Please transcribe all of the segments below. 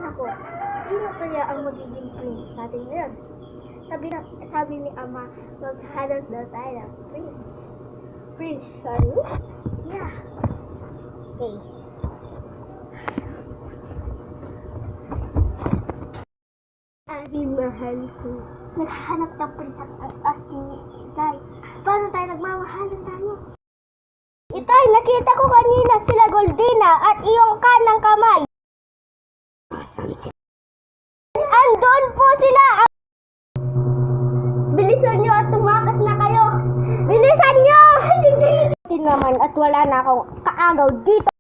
ako, sino kaya ang magiging prince natin ngayon? Sabi ni Ama, maghanap daw tayo ng prince. Prince, sorry? Yeah. Okay. Abi, mahal ko. Naghahanap ng prince ang aking itay. Paano tayo nagmamahalan tayo? Itay, nakita ko kanina sila Goldina at iyong kanang kamay. Asan sila? Andun po sila! Bilisan nyo at tumakas na kayo! Bilisan nyo! Hindi naman at wala na akong kaagaw dito.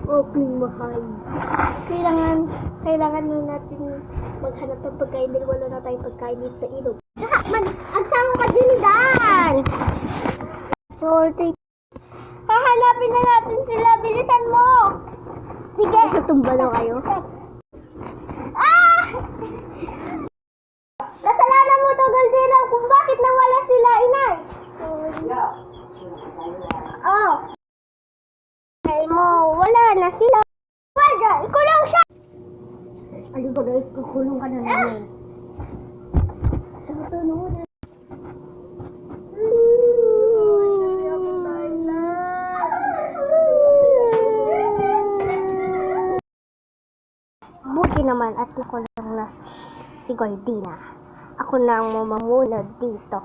Okay, mahal. Kailangan na natin maghanap ng pagkain dahil wala na tayong pagkain dito sa ilog. Agsama ka din ni Dan! Sorry. Hahanapin na natin sila. Bilisan mo! Sige. Sa tumba daw kayo. Ah! Kasalanan mo to, Goldina, kung bakit nawala sila, inay. Oh. Ay mo, wala na sila. Wala, ikulong siya. Aligo na, ikukulong ka na namin. Buti naman at nakulong na si Goldina. Ako na ang mamamunod dito.